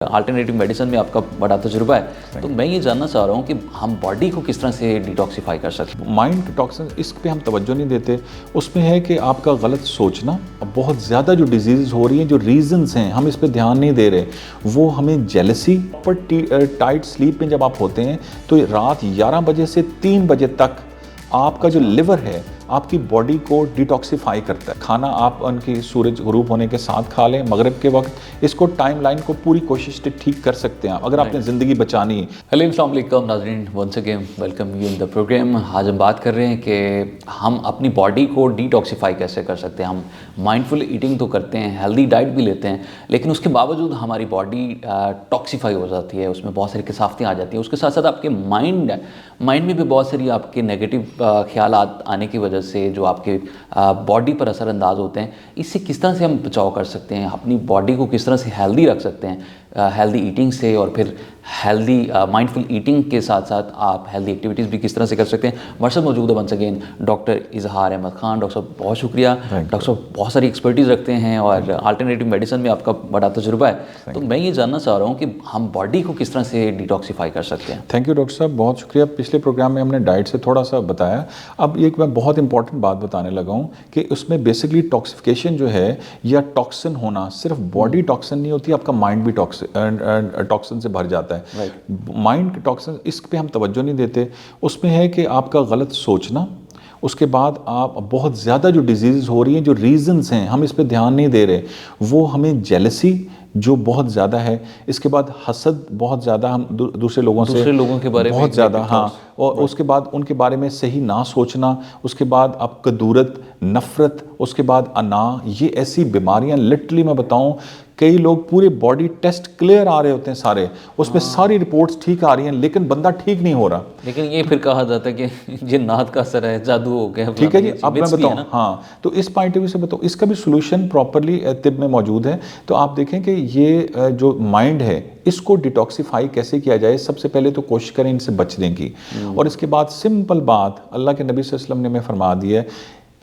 Alternative medicine में आपका बड़ा तजुर्बा है, तो मैं ये जानना चाह रहा हूँ कि हम बॉडी को किस तरह से डिटॉक्सिफाई कर सकते हैं। माइंड टॉक्सिन, इस पे हम तवज्जो नहीं देते। उसमें है कि आपका गलत सोचना, बहुत ज़्यादा जो डिजीज़ हो रही हैं, जो रीजंस हैं, हम इस पे ध्यान नहीं दे रहे। वो हमें जेलसी पर टाइट स्लीप में जब आप होते हैं तो रात 11 बजे से 3 बजे तक आपका जो लिवर है आपकी बॉडी को डिटॉक्सिफाई करता है। खाना आप उनकी सूरज गुरूब होने के साथ खा लें मगरिब के वक्त। इसको टाइम लाइन को पूरी कोशिश से ठीक कर सकते हैं अगर आपने ज़िंदगी बचानी है। हेलो अस्सलाम वालेकुम नाज़रीन, once again welcome you in the program. आज हम बात कर रहे हैं कि हम अपनी बॉडी को डिटॉक्सिफाई कैसे कर सकते हैं। हम माइंडफुल ईटिंग तो करते हैं, हेल्दी डाइट भी लेते हैं, लेकिन उसके बावजूद हमारी बॉडी टॉक्सिफाई हो जाती है, उसमें बहुत सारी कसावतें आ जाती हैं। उसके साथ साथ आपके माइंड में भी बहुत सारी आपके नेगेटिव ख्याल आने की वजह से जो आपके बॉडी पर असरअंदाज होते हैं। इससे किस तरह से हम बचाव कर सकते हैं, अपनी बॉडी को किस तरह से हेल्दी रख सकते हैं, हेल्दी ईटिंग से, और फिर हेल्दी माइंडफुल ईटिंग के साथ साथ आप हेल्दी एक्टिविटीज़ भी किस तरह से कर सकते हैं। हमारे साथ मौजूद है वंस अगेन डॉक्टर इजहार अहमद खान। डॉक्टर साहब बहुत शुक्रिया। डॉक्टर साहब बहुत सारी एक्सपर्टीज़ रखते हैं और अल्टरनेटिव मेडिसिन में आपका बड़ा तजुर्बा है, तो मैं ये जानना चाह रहा हूँ कि हम बॉडी को किस तरह से डिटॉक्सिफाई कर सकते हैं। थैंक यू डॉक्टर साहब, बहुत शुक्रिया। पिछले प्रोग्राम में हमने डाइट से थोड़ा सा बताया। अब एक मैं बहुत इंपॉर्टेंट बात बताने लगा हूँ कि उसमें बेसिकली टॉक्सिफिकेशन जो है या टॉक्सिन होना, सिर्फ बॉडी टॉक्सिन नहीं होती, आपका माइंड भी टॉक्सिन से भर जाता है। माइंड टॉक्सिन, इस पे हम तवज्जो नहीं देते। उसमें है कि आपका गलत सोचना, उसके बाद आप बहुत ज़्यादा जो डिजीज़ हो रही हैं, जो रीजंस हैं, हम इस पे ध्यान नहीं दे रहे। वो हमें जेलसी जो बहुत ज़्यादा है, इसके बाद हसद बहुत ज़्यादा, हम दूसरे लोगों के बारे में बहुत ज़्यादा, हाँ, और उसके बाद उनके बारे में सही ना सोचना, उसके बाद आप कदूरत, नफ़रत, उसके बाद अना, ये ऐसी बीमारियां लिटरली मैं बताऊं, कई लोग पूरे बॉडी टेस्ट क्लियर आ रहे होते हैं सारे, उसमें सारी रिपोर्ट्स ठीक आ रही हैं, लेकिन बंदा ठीक नहीं हो रहा। लेकिन ये फिर कहा जाता है कि जिन्नात का असर है, जादू हो गया। ठीक है जी, अब मैं बताऊं, हाँ, तो इस पॉइंट ऑफ व्यू से बताऊं, इसका भी सोल्यूशन प्रॉपरली तिब में मौजूद है। तो आप देखें कि ये जो माइंड है, इसको डिटॉक्सिफाई कैसे किया जाए। सबसे पहले तो कोशिश करें इनसे बचने की, और इसके बाद सिंपल बात अल्लाह के नबी सल्लल्लाहु अलैहि वसल्लम ने हमें फरमा दी है।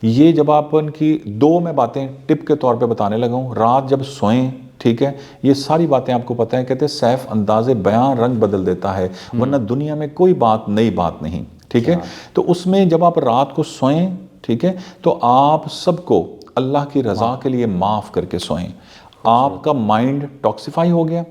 ये जब आप उनकी दो मैं बातें टिप के तौर पे बताने लगा हूँ, रात जब सोएं, ठीक है, ये सारी बातें आपको पता है, कहते हैं सैफ अंदाज़े बयां रंग बदल देता है, वरना दुनिया में कोई बात नई बात नहीं, ठीक है। तो उसमें जब आप रात को सोएं, ठीक है, तो आप सबको अल्लाह की रज़ा के लिए माफ़ करके सोएं। आपका माइंड टॉक्सिफाई हो गया,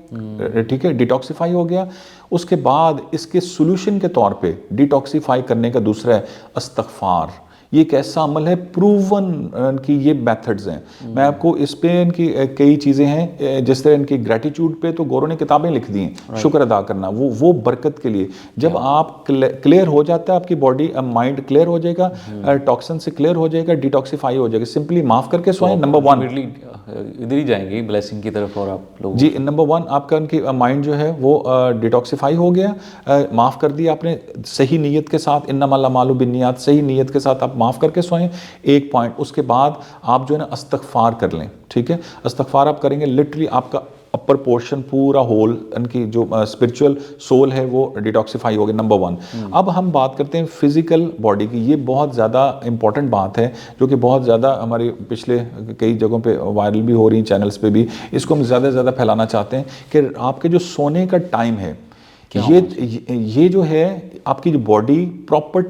ठीक है, डिटॉक्सिफाई हो गया। उसके बाद इसके सोल्यूशन के तौर पे डिटॉक्सिफाई करने का दूसरा है इस्तिग़फ़ार। ये एक ऐसा अमल है, प्रूवन इनकी ये मेथड्स हैं। मैं आपको इस पे इनकी कई चीज़ें हैं, जिस तरह इनकी ग्रेटिट्यूड पे तो गौरों ने किताबें लिख दी हैं, शुक्र अदा करना, वो बरकत के लिए। जब आप क्लियर हो जाता है, आपकी बॉडी, माइंड क्लियर हो जाएगा, टॉक्सिन से क्लियर हो जाएगा, डिटॉक्सिफाई हो जाएगा। सिंपली माफ़ करके सोएं। नंबर 1 इधर ही जाएंगे ब्लेसिंग की तरफ, और आप लोग जी, नंबर 1 आपका उनकी माइंड जो है वो डिटॉक्सिफाई हो गया, माफ़ कर दिया आपने सही नीयत के साथ। इन्नमल अमालु बिन्नियात, सही नीयत के साथ आप माफ़ करके सोएं, एक पॉइंट। उसके बाद आप जो है ना इस्तिग़फ़ार कर लें, ठीक है। इस्तिग़फ़ार आप करेंगे, लिटरली आपका अपर पोर्शन पूरा होल, इनकी जो स्पिरिचुअल सोल है वो डिटॉक्सिफाई हो गया। नंबर 1। अब हम बात करते हैं फिजिकल बॉडी की। ये बहुत ज़्यादा इंपॉर्टेंट बात है, जो कि बहुत ज़्यादा हमारे पिछले कई जगहों पे वायरल भी हो रही, चैनल्स पे भी। इसको हम ज़्यादा से ज़्यादा फैलाना चाहते हैं कि आपके जो सोने का टाइम है, ये जो है आपकी जो बॉडी प्रॉपर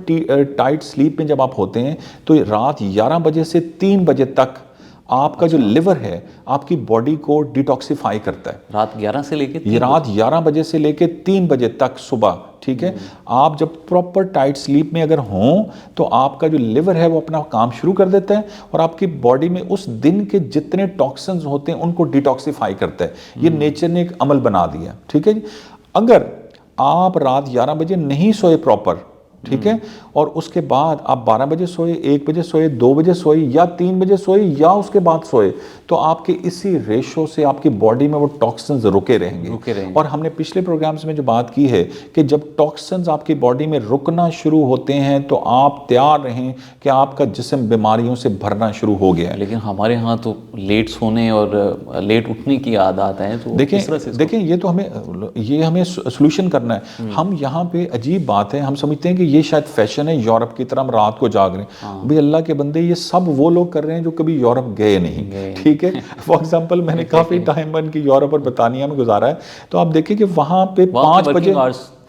टाइट स्लीप में जब आप होते हैं तो रात 11 बजे से 3 बजे तक आपका जो लिवर है आपकी बॉडी को डिटॉक्सिफाई करता है। रात 11 से लेके रात 11 बजे से लेके 3 बजे तक सुबह, ठीक है। आप जब प्रॉपर टाइट स्लीप में अगर हों तो आपका जो लिवर है वो अपना काम शुरू कर देता है, और आपकी बॉडी में उस दिन के जितने टॉक्सिन्स होते हैं उनको डिटॉक्सिफाई करता है। ये नेचर ने एक अमल बना दिया, ठीक है जी। अगर आप रात 11 बजे नहीं सोए प्रॉपर, ठीक है, और उसके बाद आप 12 बजे सोए, 1 बजे सोए, 2 बजे सोए, या 3 बजे सोए, या उसके बाद सोए, तो आपके इसी रेशो से आपकी बॉडी में वो टॉक्सिन्स रुके रहेंगे। और हमने पिछले प्रोग्राम्स में जो बात की है कि जब टॉक्सिन्स आपकी बॉडी में रुकना शुरू होते हैं तो आप तैयार रहें कि आपका जिस्म बीमारियों से भरना शुरू हो गया है। लेकिन हमारे यहाँ तो लेट सोने और लेट उठने की आदत है, तो देखें ये तो हमें सोल्यूशन करना है। हम यहाँ पे अजीब बात है, हम समझते हैं कि ये शायद फैशन है यूरोप की तरह, हम रात को जाग रहे हैं। भाई अल्लाह के बंदे, ये सब वो लोग कर रहे हैं जो कभी यूरोप गए नहीं, ठीक है। फॉर एग्जांपल मैंने काफ़ी टाइम उनकी यूरोप और बर्तानिया में गुजारा है, तो आप देखिए कि वहाँ पे 5 बजे,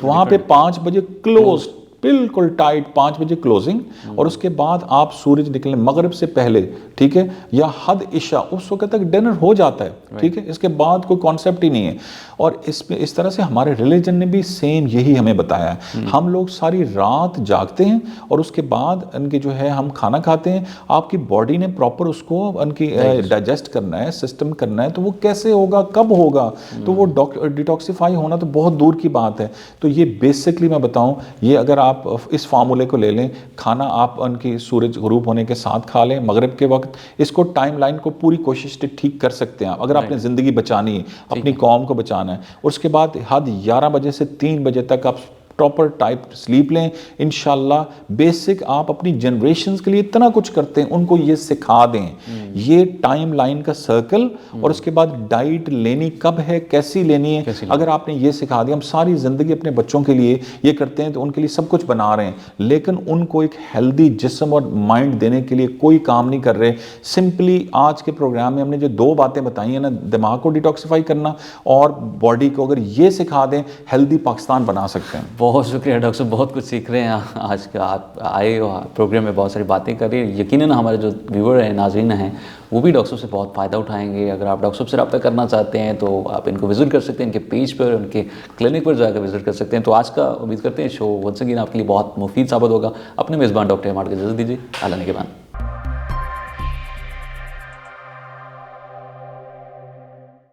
वहाँ पे 5 बजे क्लोज, बिल्कुल टाइट 5 बजे क्लोजिंग, और उसके बाद आप सूरज निकलने मगरिब से पहले, ठीक है, या हद इशा उस वक्त तक डिनर हो जाता है, ठीक है। इसके बाद कोई कॉन्सेप्ट ही नहीं है। और इस तरह से हमारे रिलीजन ने भी सेम यही हमें बताया है। हम लोग सारी रात जागते हैं और उसके बाद इनके जो है हम खाना खाते हैं। आपकी बॉडी ने प्रॉपर उसको उनकी डाइजेस्ट करना है, सिस्टम करना है, तो वो कैसे होगा, कब होगा, तो वो डिटॉक्सिफाई होना तो बहुत दूर की बात है। तो ये बेसिकली मैं बताऊं, ये अगर आप इस फार्मूले को ले लें, खाना आप उनकी सूरज गुरूब होने के साथ खा लें मगरिब के वक्त, इसको टाइमलाइन को पूरी कोशिश से ठीक कर सकते हैं आप, अगर आपने ज़िंदगी बचानी है, अपनी कौम को बचाना है। और उसके बाद हद 11 बजे से 3 बजे तक आप प्रॉपर टाइप स्लीप लें। इंशाल्लाह बेसिक आप अपनी जनरेशन्स के लिए इतना कुछ करते हैं, उनको ये सिखा दें, ये टाइम लाइन का सर्कल, और उसके बाद डाइट लेनी कब है, कैसी लेनी है, अगर आपने ये सिखा दिया। हम सारी ज़िंदगी अपने बच्चों के लिए ये करते हैं, तो उनके लिए सब कुछ बना रहे हैं, लेकिन उनको एक हेल्दी जिस्म और माइंड देने के लिए कोई काम नहीं कर रहे। सिंपली आज के प्रोग्राम में हमने जो 2 बातें बताई हैं ना, दिमाग को डिटॉक्सिफाई करना और बॉडी को, अगर ये सिखा दें, हेल्दी पाकिस्तान बना सकते हैं। बहुत शुक्रिया डॉक्टर साहब, बहुत कुछ सीख रहे हैं आज का, आप आए हो प्रोग्राम में, बहुत सारी बातें कर रही है। यकीनन हमारे जो व्यूअर हैं, नाज़रीन हैं, वो भी डॉक्टर साहब से बहुत फ़ायदा उठाएंगे। अगर आप डॉक्टर साहब से रब्ता करना चाहते हैं तो आप इनको विज़िट कर सकते हैं, इनके पेज पर, उनके क्लिनिक पर जाकर विज़िट कर सकते हैं। तो आज का उम्मीद करते हैं शो वंस अगेन आपके लिए बहुत मुफीद साबित होगा। अपने मेज़बान डॉक्टर हिमाट को इजाज़त दीजिए। अल्लाह ने के बाद।